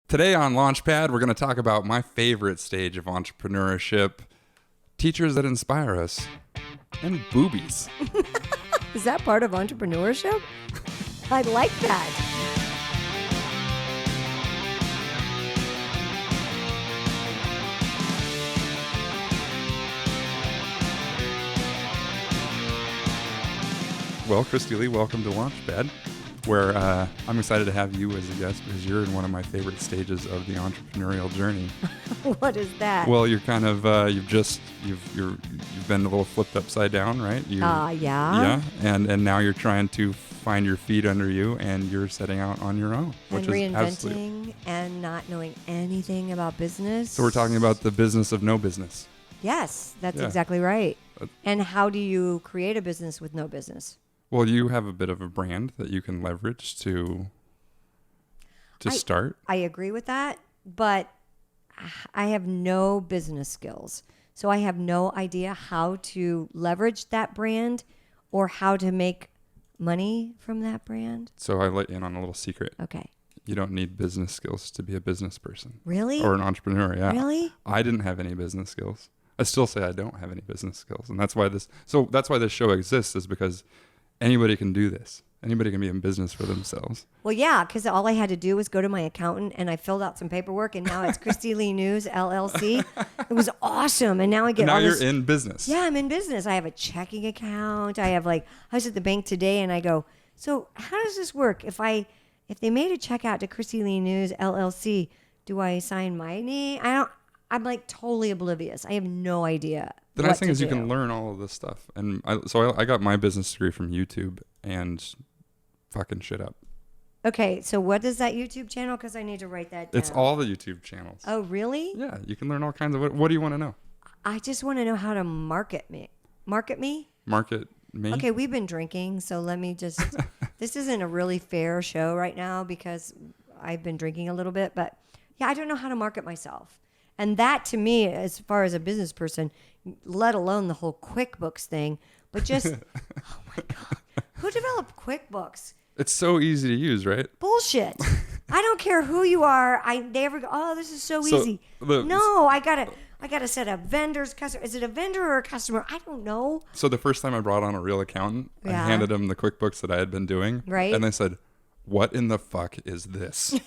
Today on Launchpad, we're going to talk about my favorite stage of entrepreneurship, teachers that inspire us, and boobies. Is that part of entrepreneurship? I like that. Well, Kristi Lee, welcome to Launchpad, where I'm excited to have you as a guest because you're in one of my favorite stages of the entrepreneurial journey. What is that? Well, you're kind of you've been a little flipped upside down, right? Yeah. Yeah, and now you're trying to find your feet under you, and you're setting out on your own, And reinventing and not knowing anything about business. So we're talking about the business of no business. Yes, that's exactly right. And how do you create a business with no business? Well, you have a bit of a brand that you can leverage to start. I agree with that, but I have no business skills. So I have no idea how to leverage that brand or how to make money from that brand. So I let you in on a little secret. Okay. You don't need business skills to be a business person. Really? Or an entrepreneur, yeah. Really? I didn't have any business skills. I still say I don't have any business skills. And that's why this show exists, is because anybody can do this. Anybody can be in business for themselves. Well, yeah, because all I had to do was go to my accountant, and I filled out some paperwork, and now it's Kristi Lee News, LLC. It was awesome, and now I get now all you're this. in business. Yeah, I'm in business. I have a checking account. I was at the bank today, and I go, so how does this work? If they made a check out to Kristi Lee News, LLC, do I sign my name? I'm like totally oblivious. I have no idea. The nice thing is you can learn all of this stuff. And I got my business degree from YouTube and fucking shit up. Okay, so what is that YouTube channel? Because I need to write that down. It's all the YouTube channels. Oh, really? Yeah, you can learn all kinds of... What do you want to know? I just want to know how to market me. Market me? Market me? Okay, we've been drinking, so let me just... This isn't a really fair show right now because I've been drinking a little bit, but yeah, I don't know how to market myself. And that, to me, as far as a business person, let alone the whole QuickBooks thing, but just, oh my God, who developed QuickBooks? It's so easy to use, right? Bullshit. I don't care who you are. They ever go, oh, this is so easy. No, I gotta set up vendors, customer. Is it a vendor or a customer? I don't know. So the first time I brought on a real accountant, I handed them the QuickBooks that I had been doing. Right. And they said, what in the fuck is this?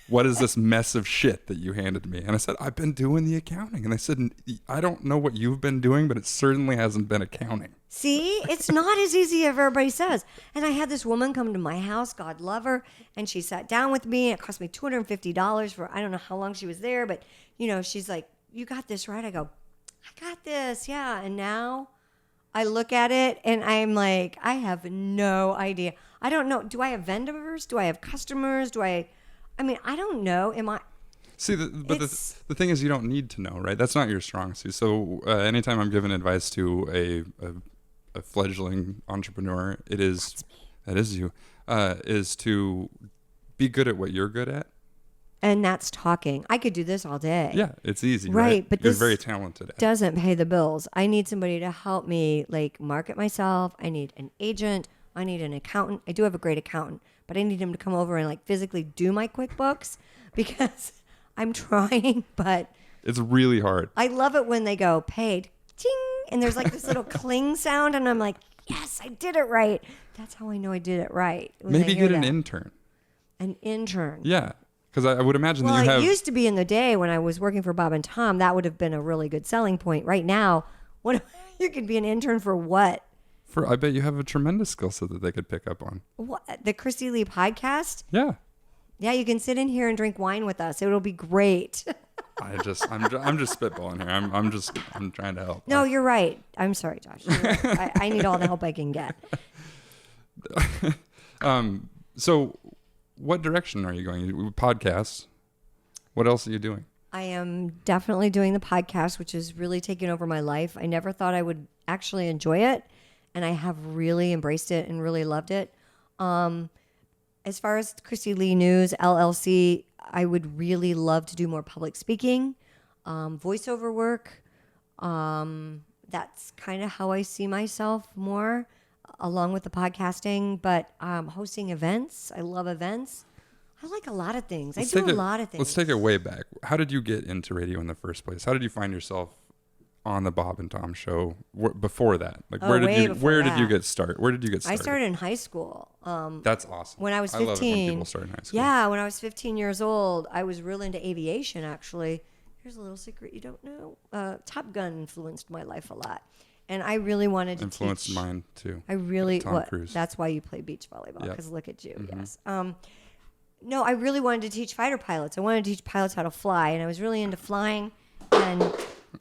What is this mess of shit that you handed me? And I said, I've been doing the accounting. And they said, I don't know what you've been doing, but it certainly hasn't been accounting. See, it's not as easy as everybody says. And I had this woman come to my house, God love her, and she sat down with me. It cost me $250 for, I don't know how long she was there, but she's like, you got this, right? I go, I got this, yeah. And now I look at it and I'm like, I have no idea. I don't know. Do I have vendors? Do I have customers? I don't know. See, the thing is, you don't need to know, right? That's not your strong suit. So anytime I'm giving advice to a fledgling entrepreneur, is to be good at what you're good at. And that's talking. I could do this all day. Yeah, it's easy, right? But you're this very talented at it. Doesn't pay the bills. I need somebody to help me market myself. I need an agent. I need an accountant. I do have a great accountant, but I need him to come over and physically do my QuickBooks because I'm trying, but it's really hard. I love it when they go paid, ting, and there's this little cling sound, and I'm like, yes, I did it right. That's how I know I did it right. Maybe get an intern. An intern. Yeah, because I would imagine that it used to be in the day when I was working for Bob and Tom, that would have been a really good selling point. Right now, you could be an intern for what? I bet you have a tremendous skill set that they could pick up on. What, the Kristi Lee podcast? Yeah. Yeah, you can sit in here and drink wine with us. It'll be great. I'm just spitballing here. I'm trying to help. No, you're right. I'm sorry, Josh. Right. I need all the help I can get. So what direction are you going? Podcasts. What else are you doing? I am definitely doing the podcast, which is really taking over my life. I never thought I would actually enjoy it, and I have really embraced it and really loved it. As far as Kristi Lee News, LLC, I would really love to do more public speaking, voiceover work. That's kind of how I see myself more, along with the podcasting. But hosting events, I love events. I like a lot of things. I do a lot of things. Let's take it way back. How did you get into radio in the first place? How did you find yourself on the Bob and Tom show before that? Like, where did you get started? Where did you get started? I started in high school. That's awesome. When I was 15. I love it when people start in high school. Yeah, when I was 15 years old, I was really into aviation, actually. Here's a little secret you don't know. Top Gun influenced my life a lot. And I really wanted to influenced mine, too. Tom Cruise. That's why you play beach volleyball, because look at you, yes. No, I really wanted to teach fighter pilots. I wanted to teach pilots how to fly, and I was really into flying. And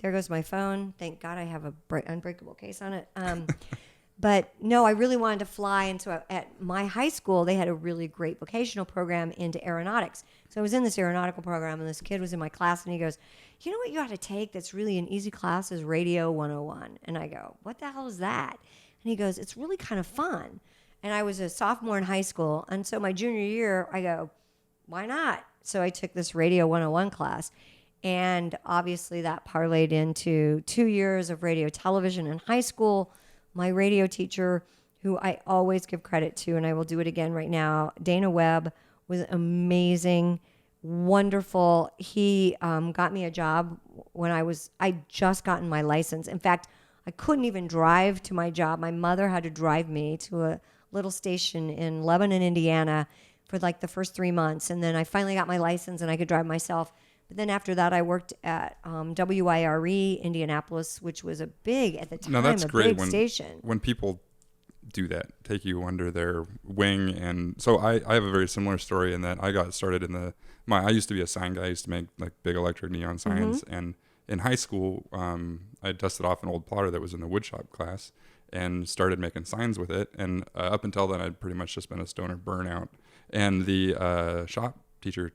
there goes my phone. Thank God I have a unbreakable case on it. But no, I really wanted to fly. And so at my high school, they had a really great vocational program into aeronautics. So I was in this aeronautical program, and this kid was in my class, and he goes, you know what you ought to take that's really an easy class is Radio 101. And I go, what the hell is that? And he goes, it's really kind of fun. And I was a sophomore in high school. And so my junior year, I go, why not? So I took this Radio 101 class. And obviously that parlayed into 2 years of radio television in high school. My radio teacher, who I always give credit to, and I will do it again right now, Dana Webb, was amazing, wonderful. He got me a job when I'd just gotten my license. In fact, I couldn't even drive to my job. My mother had to drive me to a little station in Lebanon, Indiana for like the first 3 months. And then I finally got my license and I could drive myself. But then after that, I worked at WIRE, Indianapolis, which was a big, at the time, big station. When people do that, take you under their wing. And so I have a very similar story in that I got started I used to be a sign guy. I used to make like big electric neon signs. And in high school, I dusted off an old plotter that was in the woodshop class and started making signs with it. And up until then, I'd pretty much just been a stoner burnout. And the shop teacher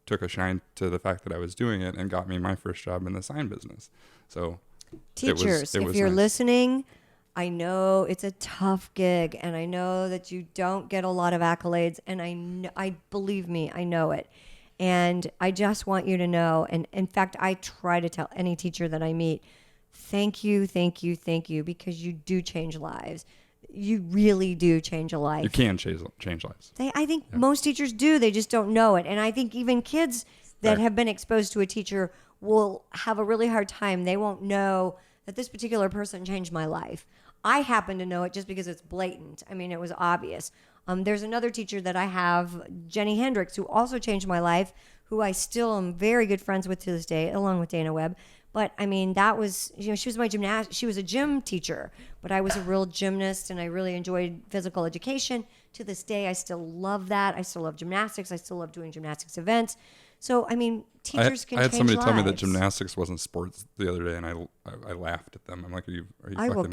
took a shine to the fact that I was doing it and got me my first job in the sign business. So teachers, if you're listening, I know it's a tough gig, and I know that you don't get a lot of accolades, and I believe me, I know it. And I just want you to know, and in fact, I try to tell any teacher that I meet, thank you, thank you, thank you, because you do change lives. You really do change a life. You can change lives. I think most teachers do. They just don't know it. And I think even kids that have been exposed to a teacher will have a really hard time. They won't know that this particular person changed my life. I happen to know it just because it's blatant. I mean, it was obvious. There's another teacher that I have, Jenny Hendricks, who also changed my life, who I still am very good friends with to this day, along with Dana Webb. But I mean, that was, she was my she was a gym teacher, but I was a real gymnast and I really enjoyed physical education. To this day, I still love that. I still love gymnastics. I still love doing gymnastics events. So, I mean, teachers can change lives. I had somebody tell me that gymnastics wasn't sports the other day, and I laughed at them. I'm like, are you fucking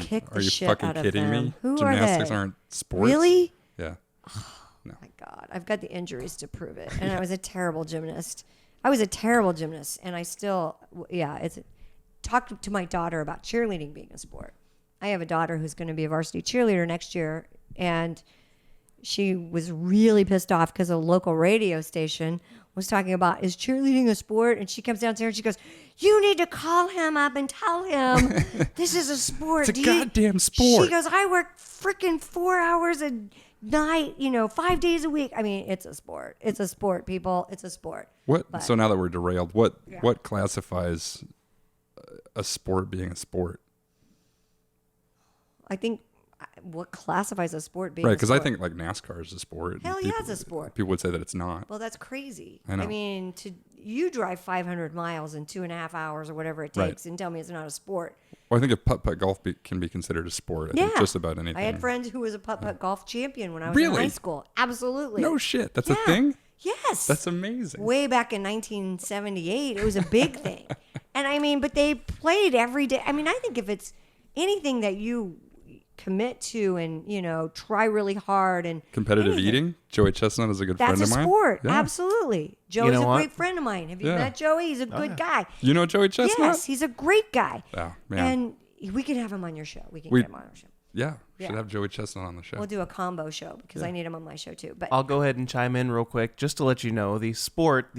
kidding me? Who gymnastics aren't sports? Really? Yeah. Oh, no. My God. I've got the injuries to prove it. And I was a terrible gymnast. And I still, talk to my daughter about cheerleading being a sport. I have a daughter who's going to be a varsity cheerleader next year, and she was really pissed off because a local radio station was talking about, is cheerleading a sport? And she comes downstairs and she goes, you need to call him up and tell him this is a sport. It's a goddamn sport. She goes, I work freaking 4 hours a night, 5 days a week. I mean, it's a sport. It's a sport, people. It's a sport. So now that we're derailed, what classifies a sport being a sport? I think what classifies a sport being right, because I think like NASCAR is a sport. Hell yeah, it's a sport. People would say that it's not. Well, that's crazy. I know. I mean, you drive 500 miles in 2.5 hours or whatever it takes and tell me it's not a sport. Well, I think if putt-putt golf can be considered a sport. I think just about anything. I had friends who was a putt-putt golf champion when I was in high school. Absolutely. No shit. That's a thing? Yes. That's amazing. Way back in 1978, it was a big thing. And I mean, but they played every day. I mean, I think if it's anything that you commit to and, try really hard and competitive eating. Joey Chestnut is a good friend of mine. That's a sport. Yeah. Absolutely. Joey's a great friend of mine. Have you met Joey? He's a good guy. You know Joey Chestnut? Yes, he's a great guy. Oh, man. And we can have him on your show. We can get him on our show. Yeah. Should have Joey Chestnut on the show. We'll do a combo show because I need him on my show too. But I'll go ahead and chime in real quick just to let you know the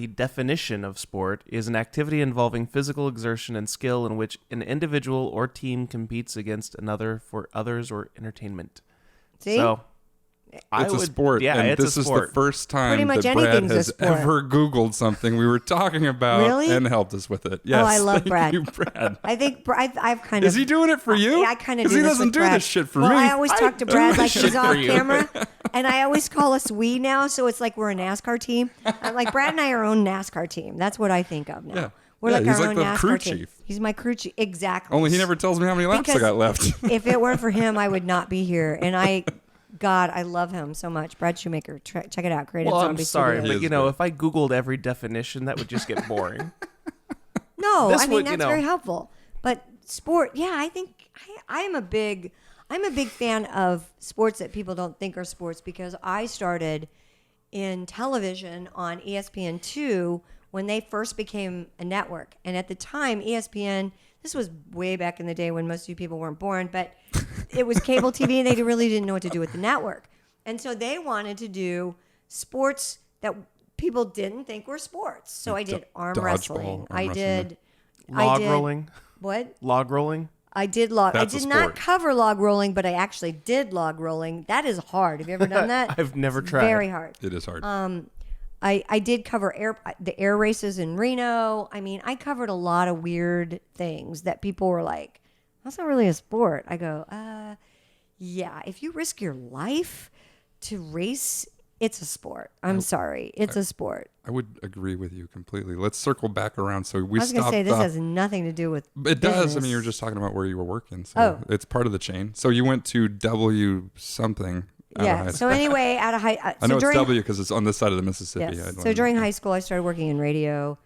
definition of sport is an activity involving physical exertion and skill in which an individual or team competes against another for others or entertainment. See? So I It's a would- sport, yeah, and it's a this is sport. the first time Pretty much that Brad anything's a has sport. ever Googled something we were talking about Really? and helped us with it. Yes, I love thank Brad. you, Brad. I think I've kind Is of. he doing it for you? I kind of do he this doesn't with do Brad. this shit for well, me. I always talk to Brad like he's off for you. camera, and I always call us we now, so it's like we're a NASCAR team. Like Brad and I are our own NASCAR team. That's what I think of now. Yeah. We're Yeah, like he's our like own the NASCAR crew team. chief. He's my crew chief. Exactly. Only he never tells me how many laps I got left. If it weren't for him, I would not be here. And I love him so much. Brad Shoemaker, check it out. Creative Well, I'm Zombie sorry, Studio. but He is if I Googled every definition, that would just get boring. No, This I mean would, that's very helpful. But sport, yeah, I think I'm a big fan of sports that people don't think are sports because I started in television on ESPN2 when they first became a network. And at the time, ESPN, this was way back in the day when most of you people weren't born, but it was cable TV and they really didn't know what to do with the network. And so they wanted to do sports that people didn't think were sports. So I did arm wrestling. I did Log rolling. What? Log rolling. I did log. That's I a did not sport. cover log rolling, but I actually did log rolling. That is hard. Have you ever done that? I've never It's tried. Very hard. It is hard. I did cover the air races in Reno. I mean, I covered a lot of weird things that people were like, "That's not really a sport." I go, yeah. If you risk your life to race, it's a sport. I'm sorry, it's a sport. I would agree with you completely. Let's circle back around. So we I was going to stopped say this off- has nothing to do with. It does. I business. mean, you were just talking about where you were working. So Oh. it's part of the chain. So you went to W something. out of Yeah. high So school. anyway, out of high. I know it's W because it's on this side of the Mississippi. Yes. I'd So learned during that. high school, I started working in radio.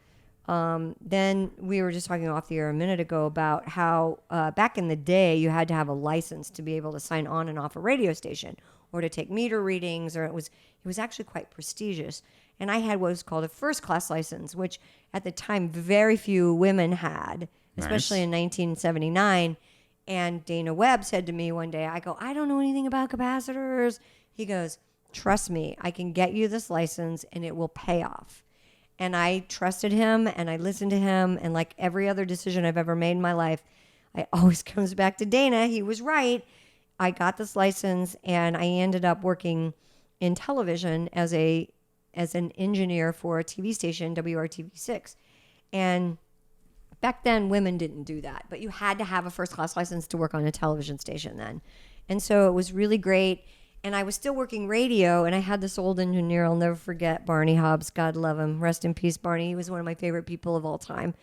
Then we were just talking off the air a minute ago about how back in the day you had to have a license to be able to sign on and off a radio station or to take meter readings, or it was actually quite prestigious. And I had what was called a first class license, which at the time very few women had, especially in 1979. And Dana Webb said to me one day, I go, I don't know anything about capacitors. He goes, trust me, I can get you this license and it will pay off. And I trusted him and I listened to him. And like every other decision I've ever made in my life, I always comes back to Dana. He was right. I got this license and I ended up working in television as an engineer for a TV station, WRTV6. And back then, women didn't do that, but you had to have a first-class license to work on a television station then. And so it was really great. And I was still working radio, and I had this old engineer, I'll never forget, Barney Hobbs. God love him. Rest in peace, Barney. He was one of my favorite people of all time.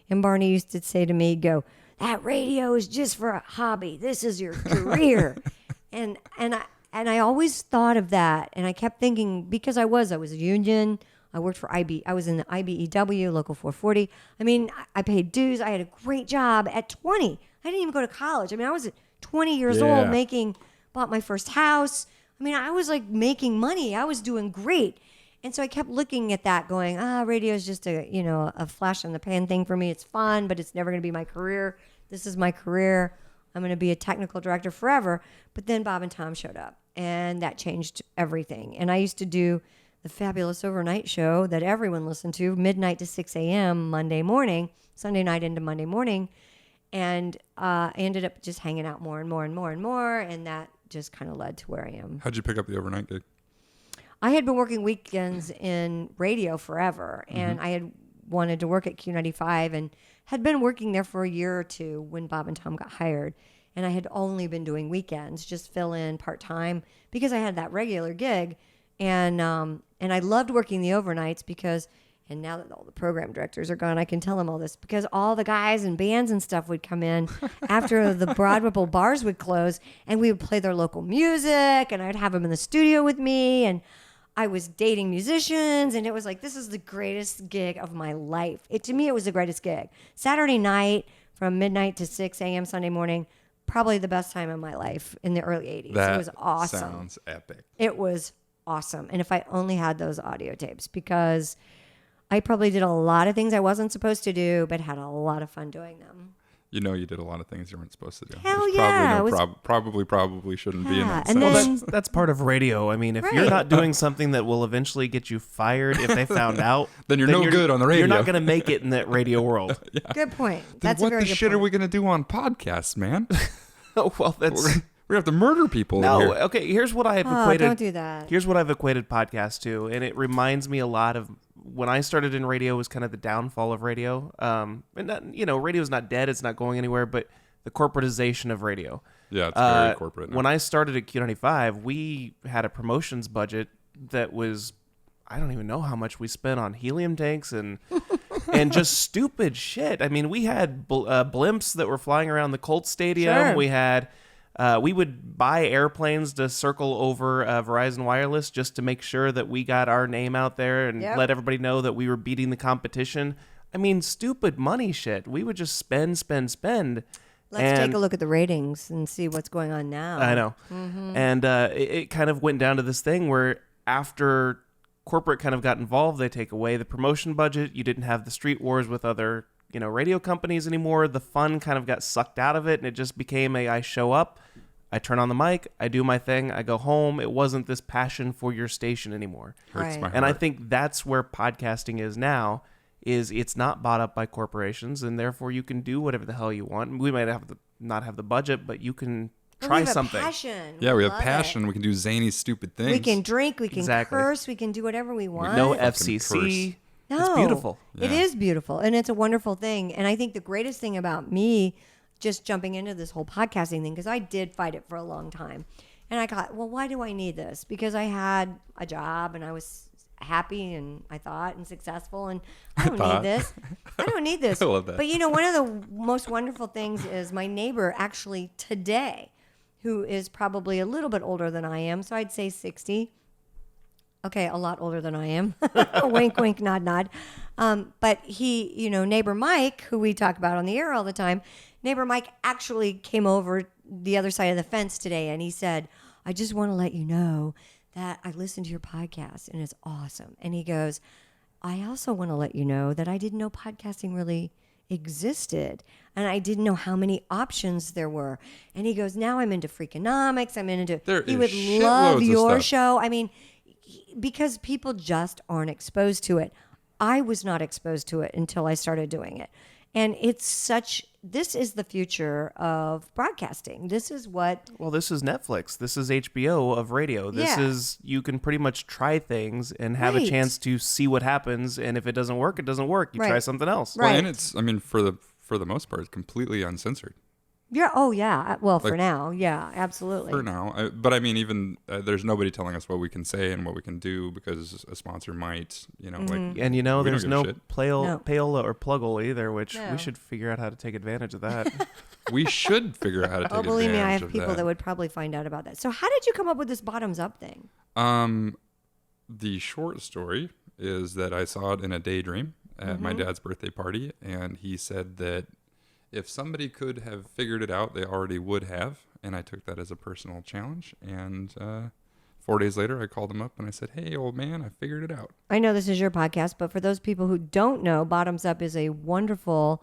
And Barney used to say to me, go, that radio is just for a hobby. This is your career. and I always thought of that, and I kept thinking, because I was a union, I worked for I was in the IBEW, Local 440. I mean, I paid dues. I had a great job at 20. I didn't even go to college. I mean, I was 20 years old bought my first house. I mean, I was like making money. I was doing great. And so I kept looking at that going, radio is just a flash in the pan thing for me. It's fun, but it's never going to be my career. This is my career. I'm going to be a technical director forever. But then Bob and Tom showed up, and that changed everything. And I used to do the fabulous overnight show that everyone listened to, midnight to 6 a.m. Monday morning, Sunday night into Monday morning. And I ended up just hanging out more and more and more and more. And that just kind of led to where I am. How'd you pick up the overnight gig? I had been working weekends in radio forever. And I had wanted to work at Q95 and had been working there for a year or two when Bob and Tom got hired. And I had only been doing weekends, just fill in part-time because I had that regular gig. And I loved working the overnights because, and now that all the program directors are gone, I can tell them all this, because all the guys and bands and stuff would come in after the Broad Ripple bars would close, and we would play their local music, and I'd have them in the studio with me, and I was dating musicians, and it was like, this is the greatest gig of my life. To me, it was the greatest gig. Saturday night from midnight to 6 a.m. Sunday morning, probably the best time of my life in the early 80s. It was awesome. Sounds epic. It was awesome. And if I only had those audio tapes, because I probably did a lot of things I wasn't supposed to do, but had a lot of fun doing them. You know, you did a lot of things you weren't supposed to do. Hell There's yeah, probably shouldn't be in Yeah, that and sentence. then- That's part of radio. I mean, if you're Right. not doing something that will eventually get you fired if they found out, Then you're no good on the radio. You're not going to make it in that radio world. Good point. Then That's what a very the good shit point. are we going to do on podcasts, man? Oh, well, that's We're going to have to murder people No, here. okay, here's what I have Oh, equated. don't do that. Here's what I've equated podcasts to, and it reminds me a lot of when I started in radio was kind of the downfall of radio. And not, radio's not dead, it's not going anywhere, but the corporatization of radio. Yeah, it's very corporate now. When I started at Q95, we had a promotions budget that was, I don't even know how much we spent on helium tanks and just stupid shit. I mean, we had blimps that were flying around the Colts Stadium. Sure. We had, we would buy airplanes to circle over Verizon Wireless just to make sure that we got our name out there and Yep. let everybody know that we were beating the competition. I mean, stupid money shit. We would just spend. Let's take a look at the ratings and see what's going on now. I know. And it kind of went down to this thing where after corporate kind of got involved, they take away the promotion budget. You didn't have the street wars with other, radio companies anymore. The fun kind of got sucked out of it, and it just became I show up, I turn on the mic, I do my thing, I go home. It wasn't this passion for your station anymore. Hurts Right. my heart. And I think that's where podcasting is now. Is it's not bought up by corporations, and therefore you can do whatever the hell you want. We might not have the budget, but you can But try we have something. A passion. Yeah, we have love passion. it. We can do zany, stupid things. We can drink. We can Exactly. curse. We can do whatever we want. No fucking FCC. No, It's beautiful. It Yeah. is beautiful, and it's a wonderful thing. And I think the greatest thing about me just jumping into this whole podcasting thing, because I did fight it for a long time, and I thought, well, why do I need this? Because I had a job and I was happy and I thought and successful, and I don't need this. I don't need this. I love that. But one of the most wonderful things is my neighbor actually today, who is probably a little bit older than I am, so I'd say 60. Okay, a lot older than I am. Wink, wink, nod, nod. But he, neighbor Mike, who we talk about on the air all the time, neighbor Mike actually came over the other side of the fence today, and he said, I just want to let you know that I listened to your podcast, and it's awesome. And he goes, I also want to let you know that I didn't know podcasting really existed, and I didn't know how many options there were. And he goes, now I'm into Freakonomics. I'm into. There He is would shitloads love of your stuff. show. I mean, because people just aren't exposed to it. I was not exposed to it until I started doing it. And this is the future of broadcasting. This is what, Well, this is Netflix. This is HBO of radio. This Yeah. is, you can pretty much try things and have a Right. chance to see what happens. And if it doesn't work, it doesn't work. You try Right. something else. Right. Well, and it's, for the most part, it's completely uncensored yeah. Well, for Like- now. Yeah, absolutely. for now. But even there's nobody telling us what we can say and what we can do because a sponsor might, Mm-hmm. like. And We don't there's give a no shit. No. payola or pluggle either, which No. we should figure out how to take advantage of that. We should figure out how to take Oh, believe me, I advantage have of people that would probably find out about that. So how did you come up with this bottoms up thing? The short story is that I saw it in a daydream at my dad's birthday party, and he said that if somebody could have figured it out, they already would have, and I took that as a personal challenge. And 4 days later, I called him up and I said, "Hey, old man, I figured it out." I know this is your podcast, but for those people who don't know, Bottoms Up is a wonderful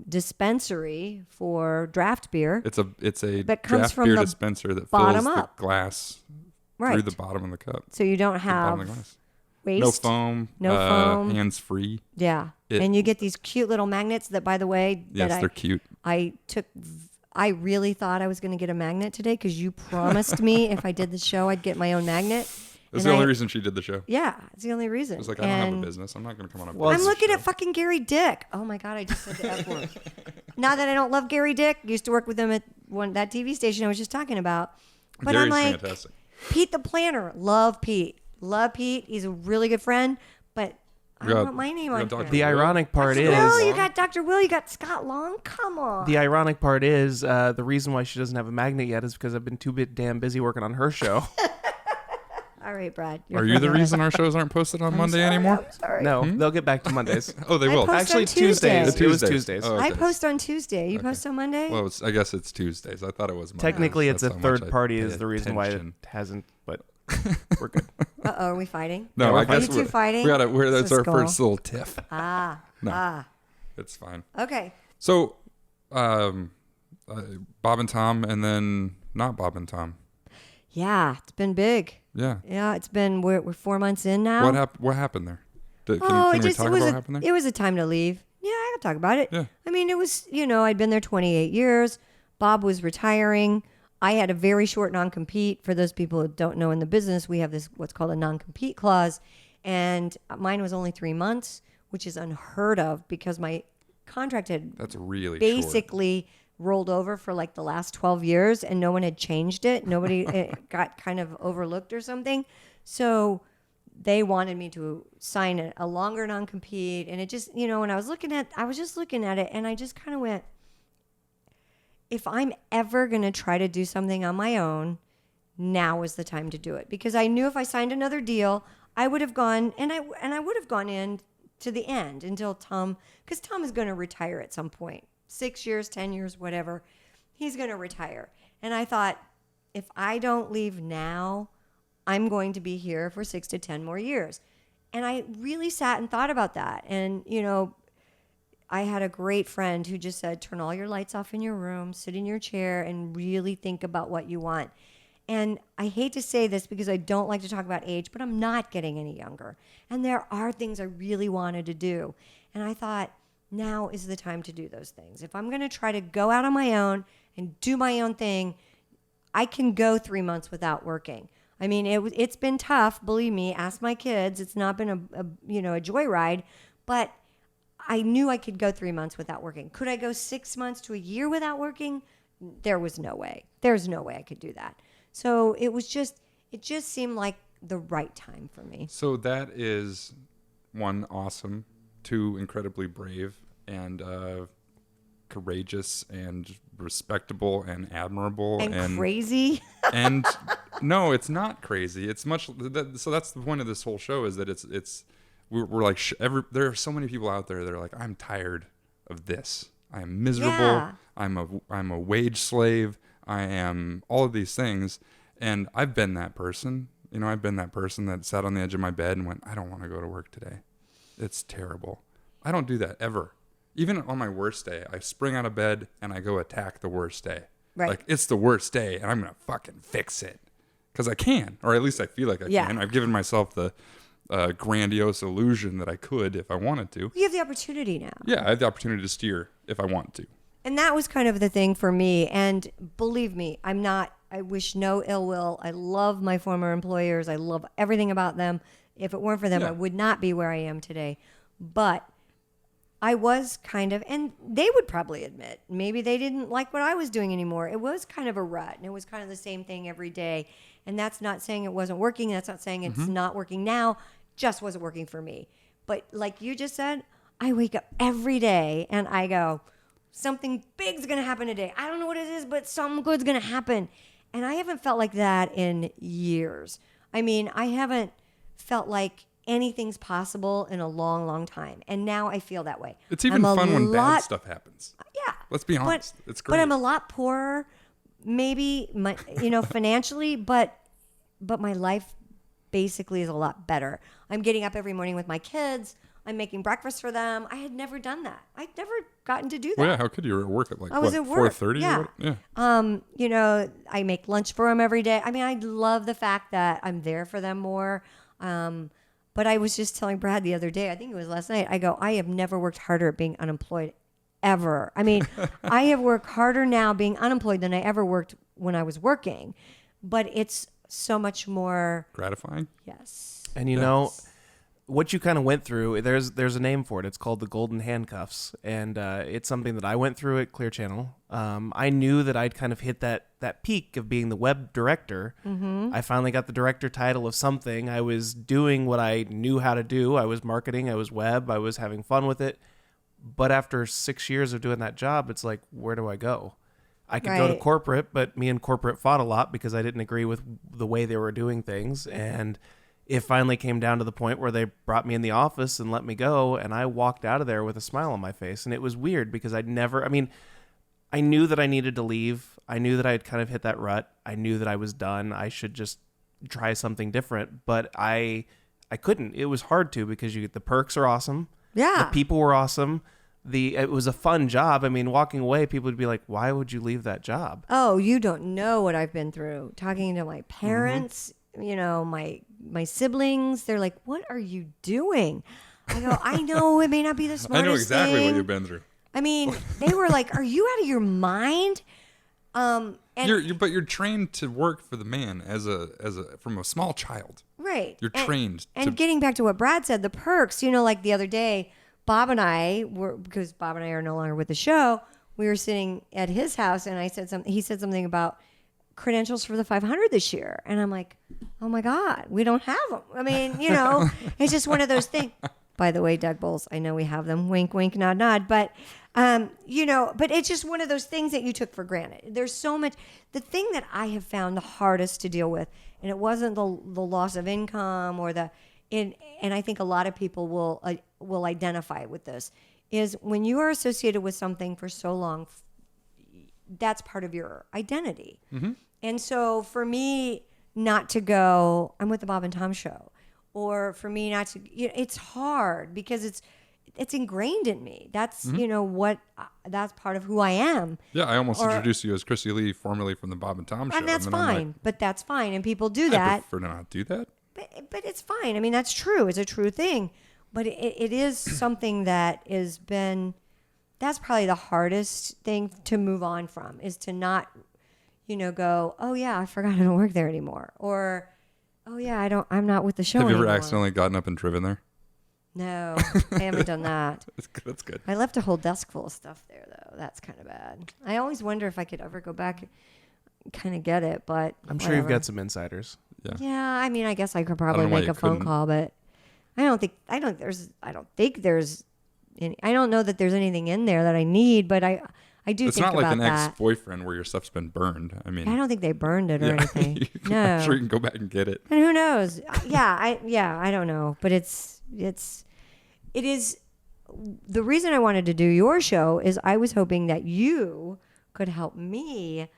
dispensary for draft beer. It's a That comes draft from beer the dispenser that bottom fills the up. glass Right. through the bottom of the cup. So you don't The bottom have of the glass. waste. No foam. No foam. Hands free. Yeah. It- And you get these cute little magnets that, by the way, Yes, that they're cute. I really thought I was going to get a magnet today because you promised me if I did the show, I'd get my own magnet. That's And the only reason she did the show. Yeah, it's the only reason. It was like, I don't have And a business. I'm not going to come on a Well, I'm business looking show. at fucking Gary Dick. Oh my God, I just said the F word. Not that I don't love Gary Dick. Used to work with him at that TV station I was just talking about. But Gary's I'm like, fantastic. Pete the Planner. Love Pete. Love Pete. He's a really good friend, but I don't want my name on Dr. here. The ironic part Dr. is Will, you got Dr. Will, you got Scott Long. Come on. the ironic part is the reason why she doesn't have a magnet yet is because I've been too damn busy working on her show. All right, Brad. Are you the reason our shows aren't posted on Monday anymore? I'm sorry. No, they'll get back to Mondays. Oh, they I will. post Actually, on Tuesday. Tuesdays. It was Tuesdays. Oh, I okay. post on Tuesday. You post on Monday? Well, I guess it's Tuesdays. I thought it was Mondays. Technically, it's a That's how much third I party pay is the reason why it attention. hasn't, but we're good. Uh-oh, are we fighting? No, we're I guess You two fighting? That's It's a our skull. first little tiff. Ah. It's fine. Okay. So, Bob and Tom, and then not Bob and Tom. Yeah, it's been big. Yeah. Yeah, it's been, we're 4 months in now. What happened there? Can Oh, we it just, talk it was about what happened there? it was a time to leave. Yeah, I can talk about it. Yeah. I mean, it was, I'd been there 28 years. Bob was retiring. I had a very short non-compete. For those people who don't know in the business, we have this what's called a non-compete clause, and mine was only 3 months, which is unheard of because my contract had That's really basically rolled over for like the last 12 years and no one had changed it. Nobody it got kind of overlooked or something. So they wanted me to sign a longer non-compete. And it just, when I was just looking at it and I just kind of went, if I'm ever going to try to do something on my own, now is the time to do it. Because I knew if I signed another deal, I would have gone and I would have gone in to the end until because Tom is going to retire at some point. 6 years, 10 years, whatever. He's going to retire. And I thought, if I don't leave now, I'm going to be here for 6 to 10 more years. And I really sat and thought about that. And, I had a great friend who just said, turn all your lights off in your room, sit in your chair, and really think about what you want. And I hate to say this because I don't like to talk about age, but I'm not getting any younger. And there are things I really wanted to do. And I thought, now is the time to do those things. If I'm going to try to go out on my own and do my own thing, I can go 3 months without working. I mean, it's been tough. Believe me, ask my kids. It's not been a joyride, but I knew I could go 3 months without working. Could I go 6 months to a year without working? There was no way. There's no way I could do that. So it just seemed like the right time for me. So that is, 1, awesome, 2, incredibly brave and courageous and respectable and admirable and crazy. And no, it's not crazy. It's much. So that's the point of this whole show, is that we're like there are so many people out there that are like, I'm tired of this. I am miserable. Yeah. I'm a wage slave. I am all of these things, and I've been that person. I've been that person that sat on the edge of my bed and went, I don't want to go to work today. It's terrible. I don't do that ever. Even on my worst day, I spring out of bed and I go attack the worst day. Right. Like, it's the worst day and I'm going to fucking fix it. Because I can, or at least I feel like I can. I've given myself the grandiose illusion that I could if I wanted to. You have the opportunity now. Yeah, I have the opportunity to steer if I want to. And that was kind of the thing for me. And believe me, I wish no ill will. I love my former employers. I love everything about them. If it weren't for them, I would not be where I am today. But I was kind of, and they would probably admit, maybe they didn't like what I was doing anymore. It was kind of a rut, and it was kind of the same thing every day. And that's not saying it wasn't working. That's not saying it's not working now. Just wasn't working for me. But like you just said, I wake up every day and I go, something big's going to happen today. I don't know what it is, but something good's going to happen. And I haven't felt like that in years. I mean, I haven't felt like anything's possible in a long, long time. And now I feel that way. It's even fun when bad stuff happens. Yeah. Let's be honest. It's great. But I'm a lot poorer, maybe, financially, but my life basically is a lot better. I'm getting up every morning with my kids. I'm making breakfast for them. I had never done that. I'd never gotten to do that. Well, yeah, how could you? You were at work at I was at work. 4:30? Yeah. Yeah. I make lunch for them every day. I mean, I love the fact that I'm there for them more. But I was just telling Brad the other day, I think it was last night, I go, I have never worked harder at being unemployed ever. I mean, I have worked harder now being unemployed than I ever worked when I was working. But it's so much more gratifying. Yes. And you know, what you kind of went through, there's a name for it. It's called the golden handcuffs. And it's something that I went through at Clear Channel. I knew that I'd kind of hit that peak of being the web director. Mm-hmm. I finally got the director title of something. I was doing what I knew how to do. I was marketing. I was web. I was having fun with it. But after 6 years of doing that job, it's like, where do I go? I could go to corporate, but me and corporate fought a lot because I didn't agree with the way they were doing things. And it finally came down to the point where they brought me in the office and let me go. And I walked out of there with a smile on my face. And it was weird because I knew that I needed to leave. I knew that I had kind of hit that rut. I knew that I was done. I should just try something different. But I couldn't. It was hard to because the perks are awesome. Yeah. The people were awesome. It was a fun job. I mean, walking away, people would be like, why would you leave that job? Oh, you don't know what I've been through. Talking to my parents, my siblings, they're like, what are you doing? I go, I know it may not be the smartest I know exactly thing. what you've been through. I mean, they were like, are you out of your mind? But you're trained to work for the man from a small child. Right. You're trained. And getting back to what Brad said, the perks, like the other day, Bob and I were, because Bob and I are no longer with the show, we were sitting at his house and he said something about credentials for the 500 this year. And I'm like, oh my God, we don't have them. I mean, it's just one of those things. By the way, Doug Bowles, I know we have them. Wink, wink, nod, nod. But, but it's just one of those things that you took for granted. There's so much. The thing that I have found the hardest to deal with, and it wasn't the loss of income and I think a lot of people will identify with this, is when you are associated with something for so long, that's part of your identity. Mm-hmm. And so for me not to go, I'm with the Bob and Tom show, or for me not to, it's hard because it's ingrained in me. That's, that's part of who I am. Yeah, I almost introduced you as Kristi Lee, formerly from the Bob and Tom show. And that's fine, but that's fine. And people do that. I prefer to not do that. But it's fine. I mean, that's true. It's a true thing. But it is something that has been, that's probably the hardest thing to move on from, is to not, go, oh yeah, I forgot I don't work there anymore. Or, oh yeah, I'm not with the show anymore. Have you ever accidentally gotten up and driven there? No, I haven't done that. That's good. I left a whole desk full of stuff there, though. That's kind of bad. I always wonder if I could ever go back and kind of get it, but I'm sure you've got some insiders. Yeah, I mean, I guess I could probably make a phone call, but I don't think there's any, I don't know that there's anything in there that I need, but I do it's think about that. It's not like an ex-boyfriend where your stuff's been burned. I mean, I don't think they burned it or anything. No. I'm sure you can go back and get it. And who knows? I don't know, but it is the reason I wanted to do your show is I was hoping that you could help me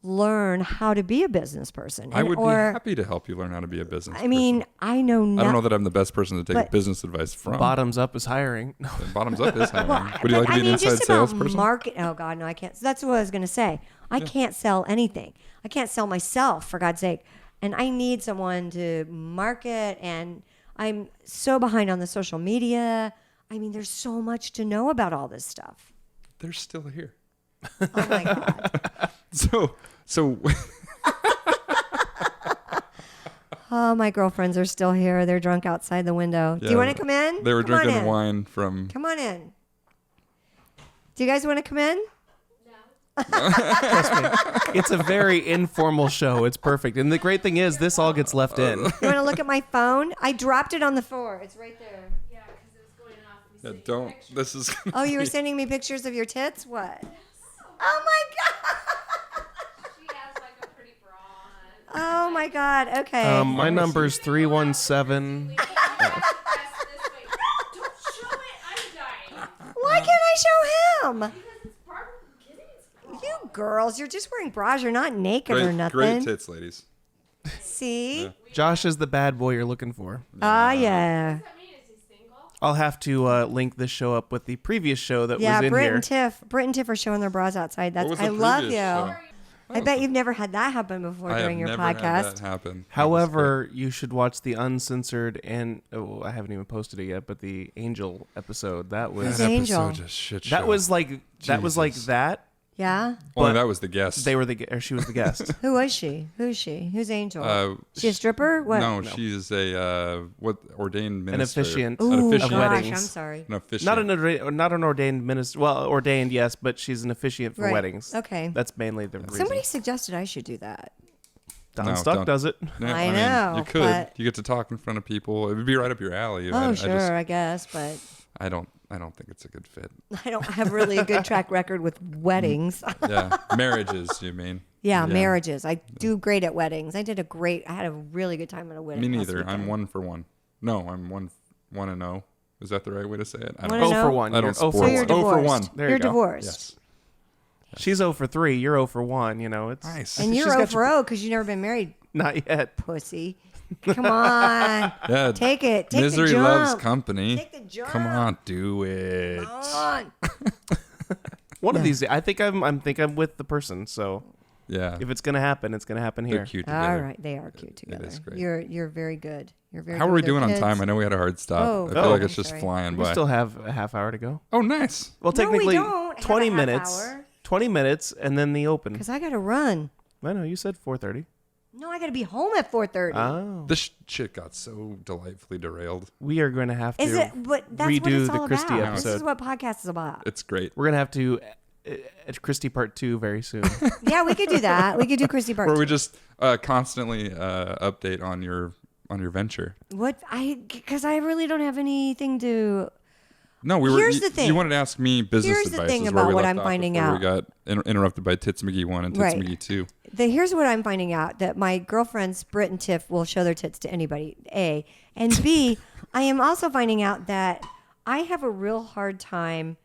learn how to be a business person. I would be happy to help you learn how to be a business person. I mean, I know I don't know that I'm the best person to take business advice from. Bottoms up is hiring. No. Bottoms up is hiring. Would you like to be an inside salesperson? Oh, God, no, I can't. That's what I was going to say. I can't sell anything. I can't sell myself, for God's sake. And I need someone to market, and I'm so behind on the social media. I mean, there's so much to know about all this stuff. They're still here. Oh, my God. So oh, my girlfriends are still here. They're drunk outside the window. Yeah, do you want to come in? They were drinking wine from... Come on in. Do you guys want to come in? Trust me, it's a very informal show. It's perfect. And the great thing is, this all gets left in. You want to look at my phone? I dropped it on the floor. It's right there. Yeah, because it was going off. Yeah, don't. This is... Oh, you were sending me pictures of your tits? What? Oh, my God. Oh my God! Okay. My number's 317. Don't show it. I'm dying. Why can't I show him? Because it's part of getting it. You girls, you're just wearing bras. You're not naked or nothing. Great tits, ladies. See? Yeah. Josh is the bad boy you're looking for. Ah, yeah. What does that mean? Is he single? I'll have to link this show up with the previous show that was in Britt here. Britt and Tiff are showing their bras outside. What was the I love you. previous show? I bet you've never had that happen before during your I have podcast. never had that happen. However, you should watch the uncensored and I haven't even posted it yet, but the Angel episode. That was Who's That Angel? episode just shit show. that was like Jesus. that. Yeah? Only but that was the guest. They were she was the guest. Who was she? Who's she? Who's Angel? She a stripper? What? No, she's a ordained minister. An officiant Ooh, of gosh, weddings. I'm sorry. An officiant. Not an ordained minister. Well, ordained, yes, but she's an officiant for Right. weddings. Okay. That's mainly the reason. Somebody suggested I should do that. Don No, Stuck don't. does it. Yeah, I mean, know, you could. but- You get to talk in front of people. It would be right up your alley. Oh, sure, I guess, but I don't think it's a good fit. I don't have really a good track record with weddings. Yeah, marriages. You mean? Yeah, marriages. I do great at weddings. I had a really good time at a wedding. Me last neither. I'm weekend. 1 for 1. No, I'm 1-0. Is that the right way to say it? I One don't. and Oh oh? for 1. I You're don't 0 sport. for So you're 1. Oh for divorced. 1. There You're you go. divorced. Yes. She's 0 for 3. You're 0 for 1. You know, it's Nice. And you're She's 0 got for 0 because you've never been married, not yet. pussy. Come on. Yeah. Take it. Take Misery the jump. loves company. Take the jump. Come on, do it. Come on. One of these days, I think I'm with the person. So Yeah. if it's gonna happen, it's gonna happen They're here. cute together. All right, they are cute together. is great. You're very good. You're very. How good are we with their doing on kids. time? I know we had a hard stop. Oh, I feel like I'm it's just sorry. flying We by. still have a half hour to go. Oh, nice. Well, No, we technically, don't have 20 a half minutes. hour. 20 minutes and then the open. Because I got to run. I know, you said 4:30. No, I got to be home at 4:30. Oh. This shit got so delightfully derailed. We are going to have to Is it? But that's what redo it's the all Kristi about. This is episode. what podcast is about. It's great. We're going to have to Kristi Part 2 very soon. Yeah, we could do that. We could do Kristi Part Where we 2. just constantly update on your venture. Because I really don't have anything to. No, Here's the thing. You wanted to ask me business Here's the advice. thing is about where we what left I'm off finding before out. We got interrupted by Tits McGee 1 and Tits Right. McGee 2. Here's what I'm finding out, that my girlfriends, Britt and Tiff, will show their tits to anybody, A. And B, I am also finding out that I have a real hard time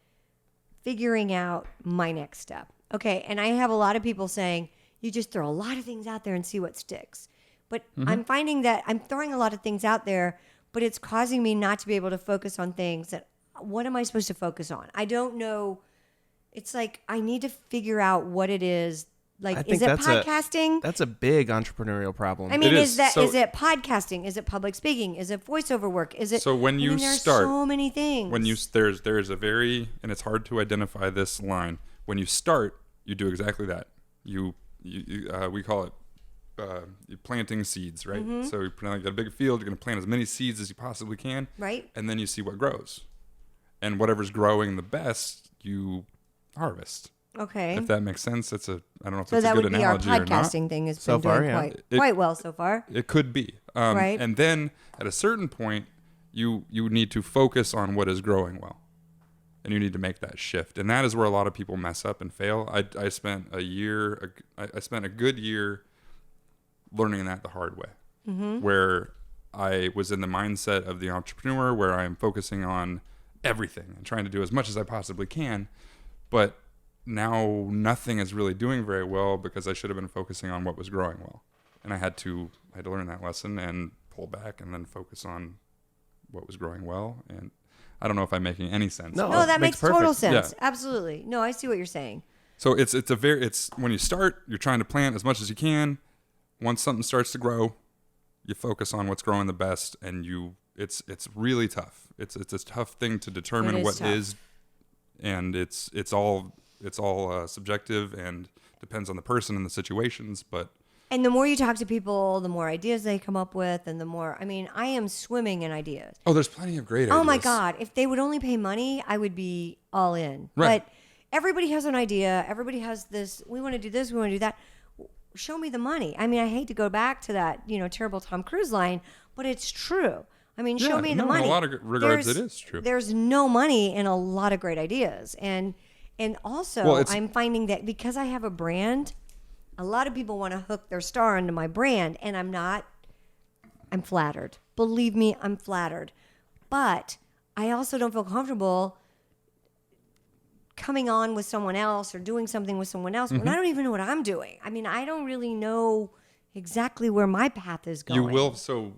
figuring out my next step. Okay, and I have a lot of people saying, you just throw a lot of things out there and see what sticks. But I'm finding that I'm throwing a lot of things out there, but it's causing me not to be able to focus on things that, what am I supposed to focus on? I don't know. It's like I need to figure out what it is. I Like, think is it that's podcasting? That's a big entrepreneurial problem. I mean, It is is. So- it podcasting? Is it public speaking? Is it voiceover work? Is it? So when you there's start- so many things. When you there's a very, and it's hard to identify this line. When you start, you do exactly that. You we call it you're planting seeds, right? Mm-hmm. So you got a big field. You're going to plant as many seeds as you possibly can, Right. and then you see what grows, and whatever's growing the best, you harvest. Okay. If that makes sense, I don't know if So it's a that good would be our analogy or not. podcasting thing. Has So been far, doing yeah. quite well so far. It could be. Right. And then at a certain point, you need to focus on what is growing well. And you need to make that shift. And that is where a lot of people mess up and fail. I spent a good year learning that the hard way, where I was in the mindset of the entrepreneur, where I am focusing on everything and trying to do as much as I possibly can. But now nothing is really doing very well because I should have been focusing on what was growing well. And I had to learn that lesson and pull back and then focus on what was growing well. And I don't know if I'm making any sense. No. No, it that makes makes total perfect- sense. Yeah. Absolutely. No, I see what you're saying. So it's when you start, you're trying to plant as much as you can. Once something starts to grow, you focus on what's growing the best, and it's really tough. It's a tough thing to determine It is what tough. is, and it's all subjective and depends on the person and the situations. But And the more you talk to people, the more ideas they come up with, and the more, I mean, I am swimming in ideas. there's plenty of great ideas. Oh my God. If they would only pay money, I would be all in. Right. But everybody has an idea. Everybody has this. We want to do this. We want to do that. Show me the money. I mean, I hate to go back to that, terrible Tom Cruise line, but it's true. I mean, show Yeah, me the no, in money. a lot of regards, it is true. There's no money in a lot of great ideas. And also, Well, it's- I'm finding that because I have a brand, a lot of people want to hook their star into my brand, and I'm not. I'm flattered. Believe me, I'm flattered. But I also don't feel comfortable coming on with someone else or doing something with someone else when I don't even know what I'm doing. I mean, I don't really know exactly where my path is going. You will. So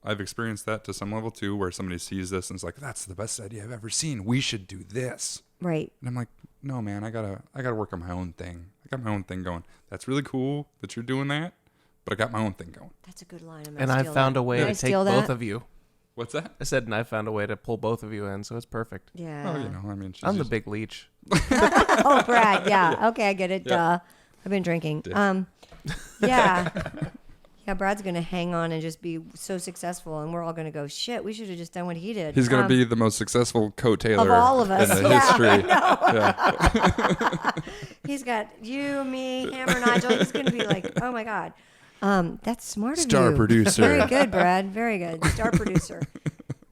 I've experienced that to some level too, where somebody sees this and is like, "That's the best idea I've ever seen. We should do this." Right. And I'm like, "No, man. I gotta work on my own thing. I got my own thing going. That's really cool that you're doing that, but I got my own thing going." That's a good line. And I found a way Can to I take steal both that? of you. What's that? I said, and I found a way to pull both of you in, so it's perfect. Yeah. Well, I mean, she's I'm the just- big leech. Oh, Brad. Yeah. Okay, I get it. Yeah. Duh. I've been drinking. Yeah. Yeah, Brad's gonna hang on and just be so successful, and we're all gonna go, shit, we should have just done what he did. He's gonna be the most successful coat tailor of all of us. in the Yeah, history. I know. He's got you, me, Hammer, Nigel. He's gonna be like, oh my God. That's smart of you. Star producer. Very good, Brad. Very good. Star producer.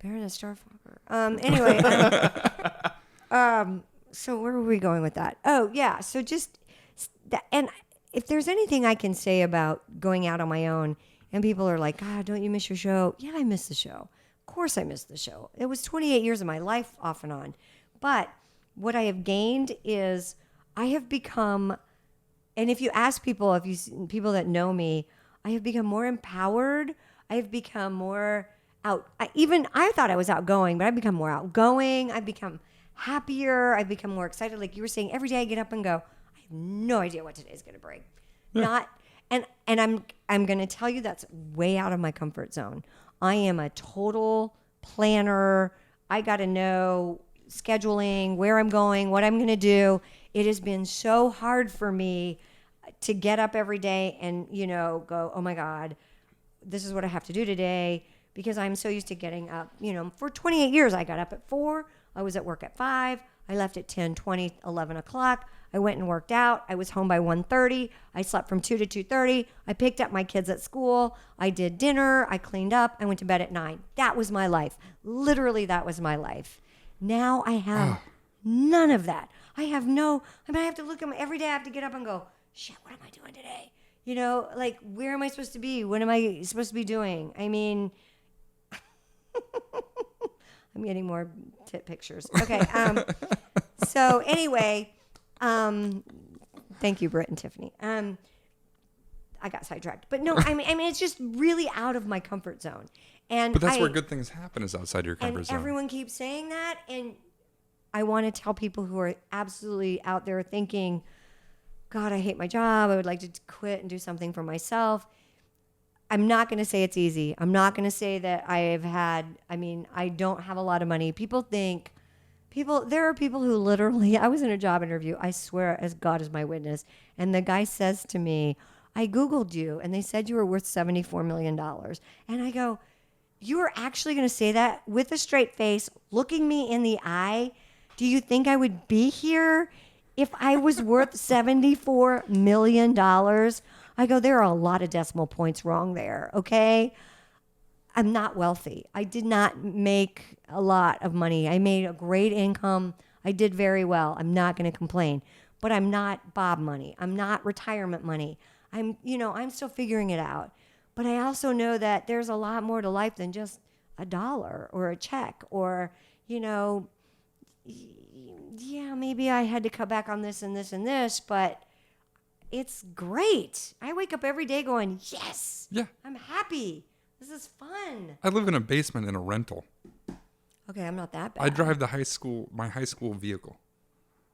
Baroness Starfucker. Anyway. So where were we going with that? Oh, yeah. So just that, and if there's anything I can say about going out on my own and people are like, God, don't you miss your show? Yeah, I miss the show. Of course I miss the show. It was 28 years of my life off and on. But what I have gained is I have become, and if you ask people, people that know me, I have become more empowered. I have become more I thought I was outgoing, but I've become more outgoing. I've become happier. I've become more excited. Like you were saying, every day I get up and go, I have no idea what today's going to bring. And I'm going to tell you that's way out of my comfort zone. I am a total planner. I got to know scheduling, where I'm going, what I'm going to do. It has been so hard for me to get up every day and, go, oh my God, this is what I have to do today, because I'm so used to getting up. For 28 years, I got up at 4. I was at work at 5. I left at 10, 20, 11 o'clock. I went and worked out. I was home by 1:30. I slept from 2 to 2:30. I picked up my kids at school. I did dinner. I cleaned up. I went to bed at 9. That was my life. Literally, that was my life. Now I have none of that. I have I have to look at every day I have to get up and go, shit, what am I doing today? Where am I supposed to be? What am I supposed to be doing? I mean, I'm getting more tit pictures. Okay. So anyway, thank you, Britt and Tiffany. I got sidetracked, but no, I mean, it's just really out of my comfort zone. But that's where good things happen, is outside your comfort zone. Everyone keeps saying that, and I want to tell people who are absolutely out there thinking, God, I hate my job. I would like to quit and do something for myself. I'm not going to say it's easy. I'm not going to say that I don't have a lot of money. There are people who literally, I was in a job interview, I swear as God is my witness, and the guy says to me, I Googled you, and they said you were worth $74 million. And I go, you are actually going to say that with a straight face, looking me in the eye? Do you think I would be here if I was worth $74 million? I go, there are a lot of decimal points wrong there, okay? I'm not wealthy. I did not make a lot of money. I made a great income. I did very well. I'm not going to complain. But I'm not Bob money. I'm not retirement money. I'm still figuring it out. But I also know that there's a lot more to life than just $1 or a check or, maybe I had to cut back on this and this and this, but it's great. I wake up every day going, yes, yeah, I'm happy. This is fun. I live in a basement in a rental. Okay, I'm not that bad. I drive my high school vehicle.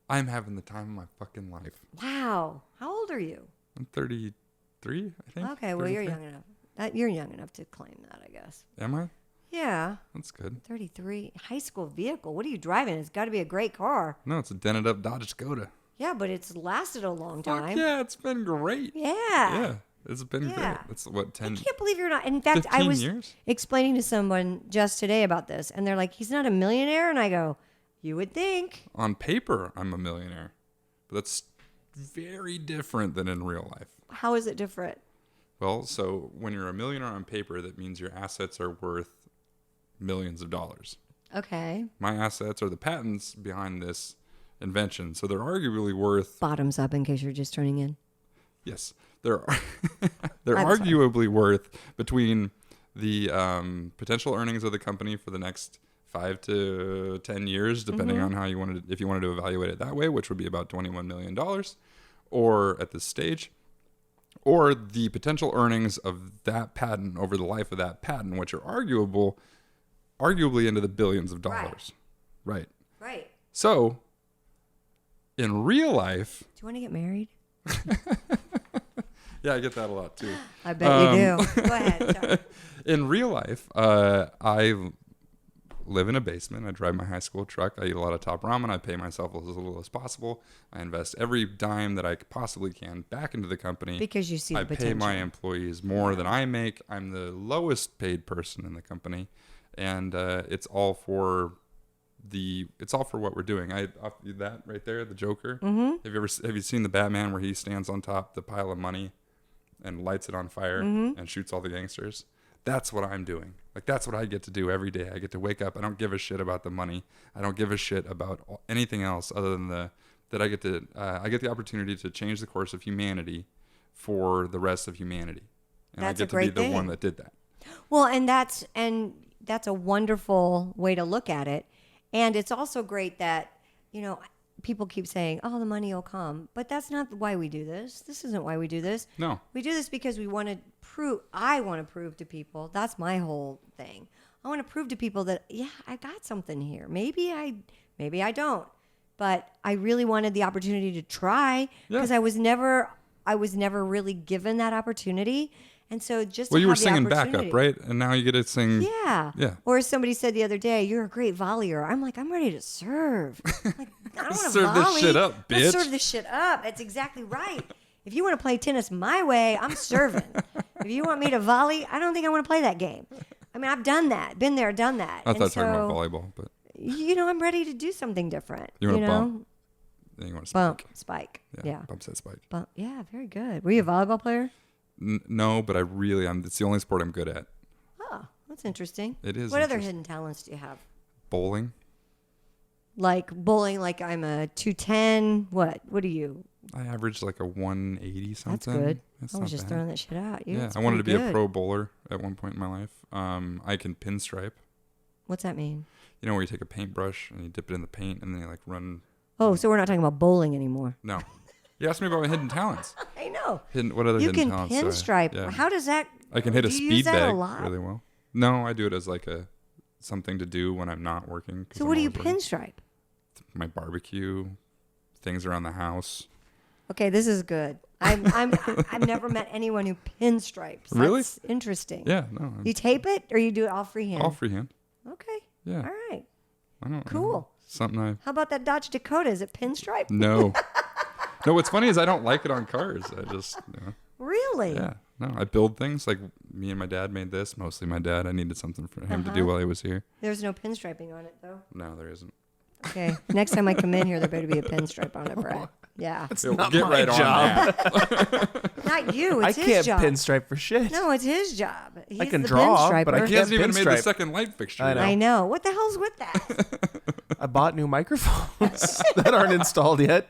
I'm having the time of my fucking life. Wow. How old are you? I'm 33, I think. Okay, well, 33. you're young enough. You're young enough to claim that, I guess. Am I? Yeah. That's good. 33. High school vehicle. What are you driving? It's got to be a great car. No, it's a dented up Dodge Dakota. Yeah, but it's lasted a long Fuck time. yeah, it's been great. Yeah. Yeah, it's been Yeah. great. It's what, 10, I can't believe you're not. In fact, 15 I was years? explaining to someone just today about this, and they're like, he's not a millionaire? And I go, you would think. On paper, I'm a millionaire. But that's very different than in real life. How is it different? Well, so when you're a millionaire on paper, that means your assets are worth millions of dollars. Okay. My assets are the patents behind this invention, so they're arguably worth. Bottoms up, in case you're just turning in. Yes, they're they're I'm arguably worth between the potential earnings of the company for the next 5 to 10 years, depending on how you wanted, if you wanted to evaluate it that way, which would be about $21 million, or at this stage, or the potential earnings of that patent over the life of that patent, which are arguably into the billions of dollars. Right. Right. So, in real life, Do you want to get married? yeah, I get that a lot too. I bet you do. Go ahead. Sorry. In real life, I live in a basement. I drive my high school truck. I eat a lot of top ramen. I pay myself as little as possible. I invest every dime that I possibly can back into the company. Because you see the I potential. pay my employees more than I make. I'm the lowest paid person in the company, and it's all for what we're doing. That right there, the Joker. Mm-hmm. Have you seen the Batman where he stands on top of the pile of money and lights it on fire and shoots all the gangsters? That's what I'm doing. Like, that's what I get to do every day. I get to wake up. I don't give a shit about the money. I don't give a shit about anything else other than that I get the opportunity to change the course of humanity for the rest of humanity. And That's I a get to be great the thing. one that did that. Well, and that's a wonderful way to look at it. And it's also great that, people keep saying, oh, the money will come. But that's not why we do this. This isn't why we do this. No. We do this because I want to prove to people, that's my whole thing. I want to prove to people that, yeah, I got something here. Maybe I don't. But I really wanted the opportunity to try because I was never really given that opportunity. And so just Well, to you were have the singing opportunity- backup, right? And now you get to sing. Yeah. Yeah. Or as somebody said the other day, you're a great volleyer. I'm like, I'm ready to serve. Like, I don't want to Serve this volley. shit up, Let's bitch. serve this shit up. That's exactly right. If you want to play tennis my way, I'm serving. If you want me to volley, I don't think I want to play that game. I mean, I've done that, been there, done that. I And thought talking about so, volleyball, but I'm ready to do something different. You wanna know? bump? then you want to spike. Bump, spike. Yeah. Bumps that spike. Bump. Yeah, very good. Were you a volleyball player? No, but it's the only sport I'm good at. Oh, that's interesting. It is What other interesting. hidden talents do you have? Bowling. Like bowling, like I'm a 210. What? What are you? I averaged like a 180 something. That's good. That's I not was just bad. throwing that shit out. Yeah, That's I wanted to be pretty a good. pro bowler at one point in my life. I can pinstripe. What's that mean? You know where you take a paintbrush and you dip it in the paint and then you like run. Oh, so we're not talking about bowling anymore. No. You asked me about my hidden talents. I know. What other You hidden can talents? do I- pinstripe. Yeah. How does that? I can hit a do you speed use that a bag lot? really well. No, I do it as like something to do when I'm not working. 'cause So I'm what do you always working. pinstripe? My barbecue, things around the house. Okay, this is good. I've never met anyone who pinstripes. Really? That's interesting. Yeah, no, You tape it or you do it all freehand? all freehand. Okay. Yeah. All right. I don't Cool. know. Something I How about that Dodge Dakota? Is it pinstripe? no. No, what's funny is I don't like it on cars. I just Really? yeah. No, I build things like me and my dad made this. Mostly my dad. I needed something for him to do while he was here. There's no pinstriping on it though. No, there isn't. Okay. Next time I come in here, there better be a pinstripe on it, Brad. Yeah. It's Yeah, not get my right on job. that. Not you. I It's his can't job. pinstripe for shit. No, it's his job. He's can the draw, pinstriper. but I He can't hasn't even made the pinstripe. second light fixture. I yet. know. I know. What the hell's with that? I bought new microphones that aren't installed yet.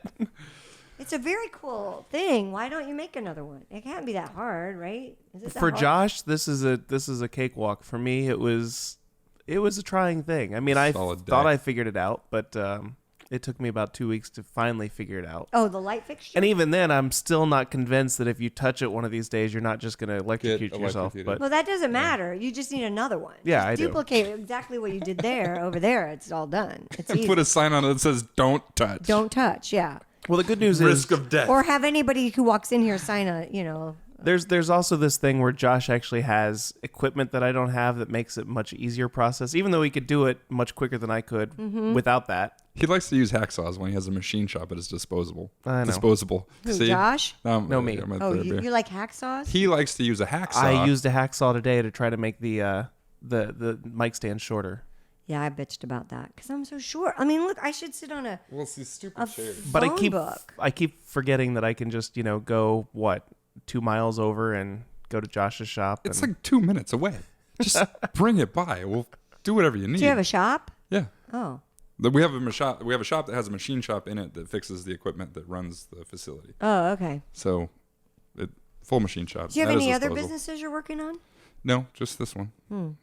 It's a very cool thing. Why don't you make another one? It can't be that hard, right? Is it that For hard? Josh, this is a cakewalk. For me, it was a trying thing. I mean, I Solid thought day. I figured it out, but it took me about 2 weeks to finally figure it out. Oh, the light fixture. And even then, I'm still not convinced that if you touch it one of these days, you're not just going to electrocute yourself. electrocuted. But Well, that doesn't matter. You just need another one. Yeah, Just I do. duplicate exactly what you did there over there. It's all done. It's And easy. put a sign on it that says "Don't touch." Don't touch. Yeah. well, the good news Risk is of death. Or have anybody who walks in here sign a, there's also this thing where Josh actually has equipment that I don't have that makes it much easier process. Even though he could do it much quicker than I could Mm-hmm. without that. He likes to use hacksaws when he has a machine shop at his disposable. I know. Disposable. Who, See? Josh? No, me. I'm at Oh, the beer. you like hacksaws? He likes to use a hacksaw. I used a hacksaw today to try to make the mic stand shorter. Yeah, I bitched about that because I'm so short. I mean, look, I should sit on a Well, it's these stupid a chairs. But phone book. I keep forgetting that I can just go 2 miles over and go to Josh's shop. It's and like 2 minutes away. Just bring it by. We'll do whatever you need. Do you have a shop? Yeah. Oh. We have a shop. We have a shop that has a machine shop in it that fixes the equipment that runs the facility. Oh, okay. So, full machine shop. Do you have That is any other disposal. businesses you're working on? No, just this one.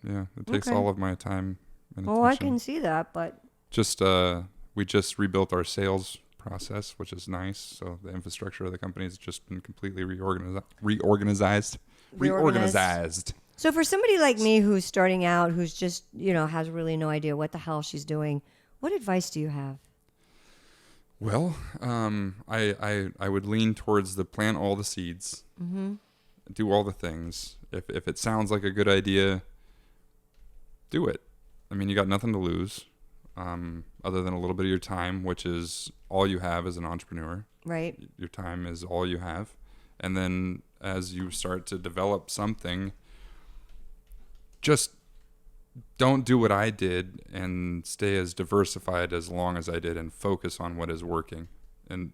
Yeah, it takes Okay. all of my time and Oh, I attention. can see that, but Just we just rebuilt our sales process, which is nice. So the infrastructure of the company has just been completely reorganized. so for somebody like me who's starting out, who's just has really no idea what the hell she's doing, what advice do you have? Well, I would lean towards the plant all the seeds, do all the things. If it sounds like a good idea, do it. I mean, you got nothing to lose, other than a little bit of your time, which is all you have as an entrepreneur. Right. Your time is all you have, and then as you start to develop something, just don't do what I did and stay as diversified as long as I did and focus on what is working. And,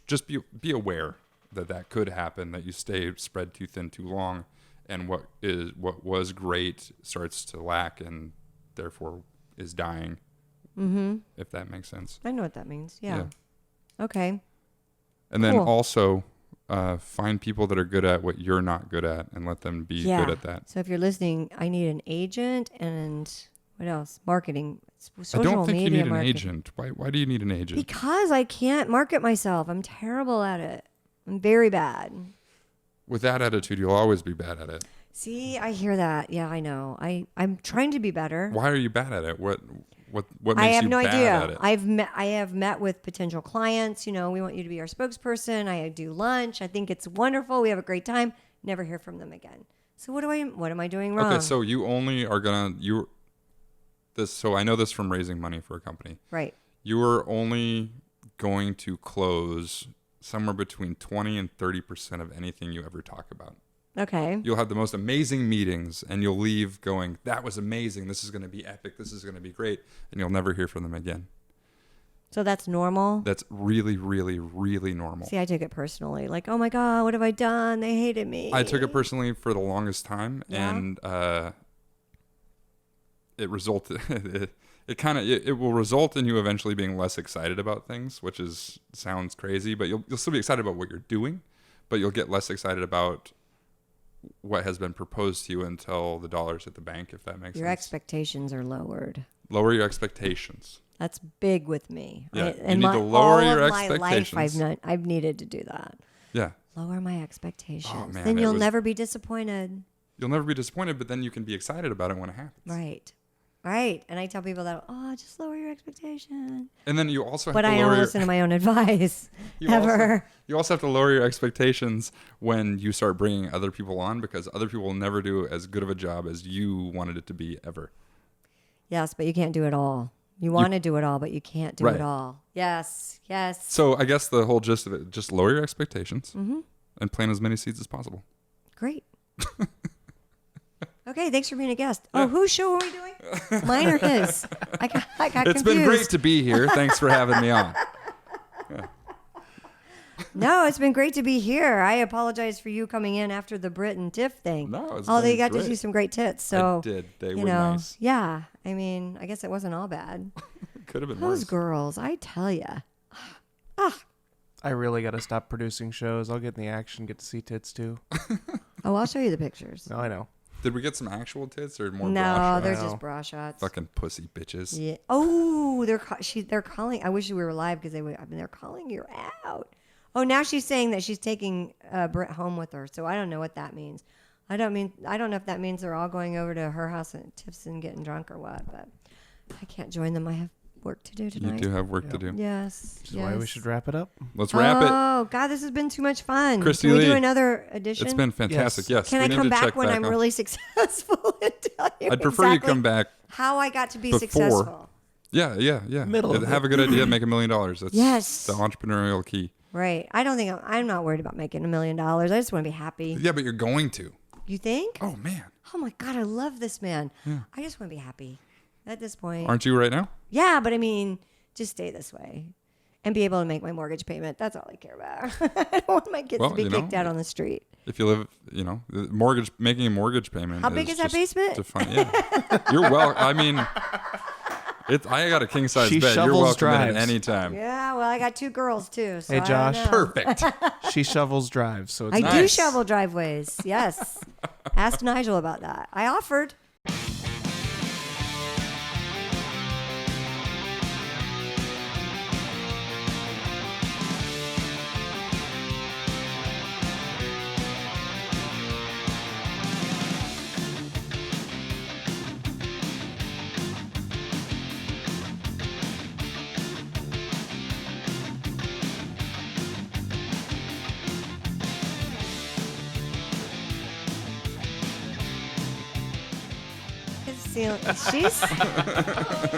just be aware that could happen, that you stay spread too thin too long, and what was great starts to lack and therefore is dying. If that makes sense. I know what that means. Yeah. Okay. And then Cool. also find people that are good at what you're not good at and let them be good at that. So if you're listening, I need an agent and what else? Marketing. I Social don't think you media need an marketing. agent. Why do you need an agent? Because I can't market myself. I'm terrible at it. I'm very bad. With that attitude, you'll always be bad at it. See, I hear that. Yeah, I know. I'm trying to be better. Why are you bad at it? What makes I have you no bad idea. at it? I have met with potential clients. We want you to be our spokesperson. I do lunch. I think it's wonderful. We have a great time. never hear from them again. So what am I doing wrong? Okay, so you only are so I know this from raising money for a company. Right. You are only going to close somewhere between 20 and 30% of anything you ever talk about. Okay. You'll have the most amazing meetings and you'll leave going, that was amazing. This is going to be epic. This is going to be great. And you'll never hear from them again. So that's normal? That's really, really, really normal. See, I took it personally. Like, oh my God, what have I done? They hated me. I took it personally for the longest time. Yeah. And it resulted, it will result in you eventually being less excited about things, which sounds crazy, but you'll still be excited about what you're doing, but you'll get less excited about what has been proposed to you until the dollar's at the bank, if that makes Your sense. expectations are lowered. Lower your expectations. That's big with me. Yeah, you need to lower your expectations. I've needed to do that. Yeah. Lower my expectations. Oh, man, then you'll never be disappointed. You'll never be disappointed, but then you can be excited about it when it happens. Right. Right. And I tell people that, just lower your expectations. And then you also have But to I lower don't listen to my own advice. Ever. You also have to lower your expectations when you start bringing other people on, because other people will never do as good of a job as you wanted it to be ever. Yes, but you can't do it all. You want to do it all, but you can't do Right. it all. Yes. Yes. So I guess the whole gist of it, just lower your expectations and plant as many seeds as possible. Great. Okay, thanks for being a guest. Oh, whose show are we doing? Mine or his? I got It's confused. been great to be here. Thanks for having me on. No, it's been great to be here. I apologize for you coming in after the Brit and Tiff thing. No, it's although been you got great. to see some great tits. So I did. They you were know, nice. yeah. I mean, I guess it wasn't all bad. Could have been Those worse. girls, I tell you. I really got to stop producing shows. I'll get in the action, get to see tits too. Oh, I'll show you the pictures. No, I know. Did we get some actual tits or more No, bra they're shots? just bra shots. Fucking pussy bitches. Yeah. Oh, they're calling. I wish we were live because they're calling you out. Oh, now she's saying that she's taking Britt home with her. So I don't know what that means. I don't know if that means they're all going over to her house and Tiff's and getting drunk or what. But I can't join them. I have work to do You tonight. do have work to do. Yes. Which is why we should wrap it up. Let's wrap it. Oh God, this has been too much fun. Kristi Can we do Lee, another edition? It's been fantastic. Yes. Can we I need come to back check when I'm on- really successful and tell you I'd prefer you exactly come back. how I got to be before. successful? Yeah. Middle of Have a good idea. Make $1 million. That's Yes. the entrepreneurial key. Right. I don't think I'm not worried about making $1 million. I just want to be happy. Yeah, but you're going to. You think? Oh man, Oh my God, I love this man. I just want to be happy at this point. aren't you right now? Yeah, but I mean, just stay this way and be able to make my mortgage payment. That's all I care about. I don't want my kids Well, to be you know, kicked out on the street. If you live, making a mortgage payment. How big is that just basement? to find- yeah, you're well. I mean, I got a king size She bed. You're shovels welcome in at drives. any time. Yeah, well, I got 2 girls too. So Hey, I don't Josh. know. Perfect. She shovels drives, so it's I nice. do shovel driveways. Yes. Ask Nigel about that. I offered.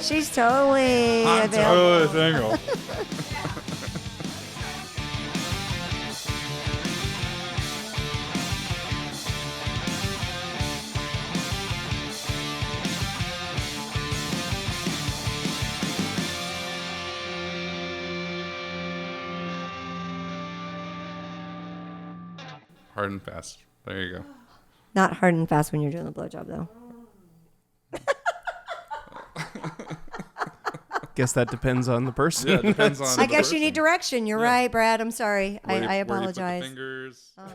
She's totally available. single. Hard and fast. There you go. Not hard and fast when you're doing the blowjob, though. Guess that depends on the person. Yeah, it depends on. I the guess you person. need direction. You're right, Brad. I'm sorry. Where you- I where you put the apologize. fingers. Uh-huh.